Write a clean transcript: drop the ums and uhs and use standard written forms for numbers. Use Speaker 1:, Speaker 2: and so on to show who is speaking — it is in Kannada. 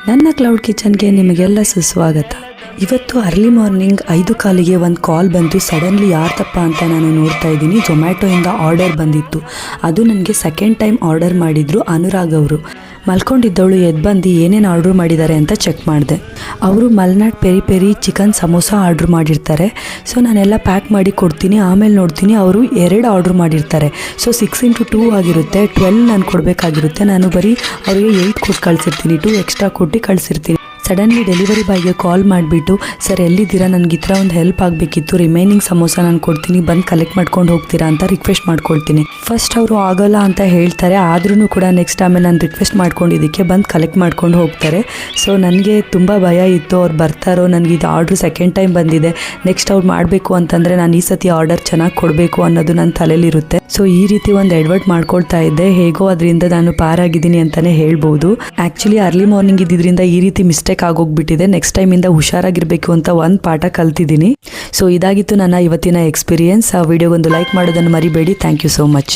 Speaker 1: ನನ್ನ ಕ್ಲೌಡ್ ಕಿಚನ್ಗೆ ನಿಮಗೆಲ್ಲ ಸುಸ್ವಾಗತ. ಇವತ್ತು ಅರ್ಲಿ ಮಾರ್ನಿಂಗ್ 5 ಒಂದು ಕಾಲ್ ಬಂತು. ಸಡನ್ಲಿ ಯಾರ್ದಪ್ಪ ಅಂತ ನಾನು ನೋಡ್ತಾ ಇದ್ದೀನಿ. ಝೊಮ್ಯಾಟೋಯಿಂದ ಆರ್ಡರ್ ಬಂದಿತ್ತು. ಅದು ನನಗೆ ಸೆಕೆಂಡ್ ಟೈಮ್ ಆರ್ಡರ್ ಮಾಡಿದ್ರು ಅನುರಾಗ್ ಅವರು. ಮಲ್ಕೊಂಡಿದ್ದವಳು ಎದ್ದು ಬಂದು ಏನೇನು ಆರ್ಡ್ರ್ ಮಾಡಿದ್ದಾರೆ ಅಂತ ಚೆಕ್ ಮಾಡಿದೆ. ಅವರು Malnad peri peri chicken samosa order ಮಾಡಿರ್ತಾರೆ. ಸೊ ನಾನೆಲ್ಲ ಪ್ಯಾಕ್ ಮಾಡಿ ಕೊಡ್ತೀನಿ. ಆಮೇಲೆ ನೋಡ್ತೀನಿ ಅವರು 2 ಆರ್ಡ್ರ್ ಮಾಡಿರ್ತಾರೆ. ಸೊ 6x2 ಆಗಿರುತ್ತೆ. 12 ನಾನು ಕೊಡಬೇಕಾಗಿರುತ್ತೆ. ನಾನು ಬರೀ ಅವರಿಗೆ 8 ಕೊಟ್ಟು ಕಳಿಸಿರ್ತೀನಿ. 2 ಎಕ್ಸ್ಟ್ರಾ ಕೊಟ್ಟು ಕಳಿಸಿರ್ತೀನಿ. ಸಡನ್ಲಿ ಡೆಲಿವರಿ ಬಾಯ್ಗೆ ಕಾಲ್ ಮಾಡಿಬಿಟ್ಟು, ಸರ್ ಎಲ್ಲಿದ್ದೀರಾ, ನನಗೆ ಈ ಥರ ಒಂದು ಹೆಲ್ಪ್ ಆಗಬೇಕಿತ್ತು, ರಿಮೈನಿಂಗ್ ಸಮೋಸ ನಾನು ಕೊಡ್ತೀನಿ, ಬಂದು ಕಲೆಕ್ಟ್ ಮಾಡ್ಕೊಂಡು ಹೋಗ್ತೀರಾ ಅಂತ ರಿಕ್ವೆಸ್ಟ್ ಮಾಡ್ಕೊಳ್ತೀನಿ. ಫಸ್ಟ್ ಅವರು ಆಗೋಲ್ಲ ಅಂತ ಹೇಳ್ತಾರೆ. ಆದ್ರೂ ಕೂಡ ನೆಕ್ಸ್ಟ್ ಆಮೇಲೆ ನಾನು ರಿಕ್ವೆಸ್ಟ್ ಮಾಡ್ಕೊಂಡಿದ್ದಕ್ಕೆ ಬಂದು ಕಲೆಕ್ಟ್ ಮಾಡ್ಕೊಂಡು ಹೋಗ್ತಾರೆ. ಸೊ ನನಗೆ ತುಂಬ ಭಯ ಇತ್ತು, ಅವ್ರು ಬರ್ತಾರೋ, ನನಗೆ ಇದು ಆರ್ಡ್ರ್ ಸೆಕೆಂಡ್ ಟೈಮ್ ಬಂದಿದೆ, ನೆಕ್ಸ್ಟ್ ಅವ್ರು ಮಾಡಬೇಕು ಅಂತಂದರೆ ನಾನು ಈ ಸತಿ ಆರ್ಡರ್ ಚೆನ್ನಾಗಿ ಕೊಡಬೇಕು ಅನ್ನೋದು ನನ್ನ ತಲೆಯಲ್ಲಿರುತ್ತೆ. ಸೊ ಈ ರೀತಿ ಒಂದು ಎಡ್ವರ್ಟ್ ಮಾಡ್ಕೊಳ್ತಾ ಇದ್ದೆ. ಹೇಗೋ ಅದರಿಂದ ನಾನು ಪಾರಾಗಿದ್ದೀನಿ ಅಂತಲೇ ಹೇಳ್ಬೋದು. ಆ್ಯಕ್ಚುಲಿ ಅರ್ಲಿ ಮಾರ್ನಿಂಗ್ ಇದ್ದಿದ್ದರಿಂದ ಈ ರೀತಿ ಮಿಸ್ಟೇಕ್ ಆಗೋಗ್ಬಿಟ್ಟಿದೆ. ನೆಕ್ಸ್ಟ್ ಟೈಮಿಂದ ಹುಷಾರಾಗಿರಬೇಕು ಅಂತ ಒಂದು ಪಾಠ ಕಲ್ತಿದ್ದೀನಿ. ಸೊ ಇದಾಗಿತ್ತು ನನ್ನ ಇವತ್ತಿನ ಎಕ್ಸ್ಪೀರಿಯನ್ಸ್. ಆ ವಿಡಿಯೋಗೊಂದು ಲೈಕ್ ಮಾಡೋದನ್ನು ಮರಿಬೇಡಿ. Thank you so much.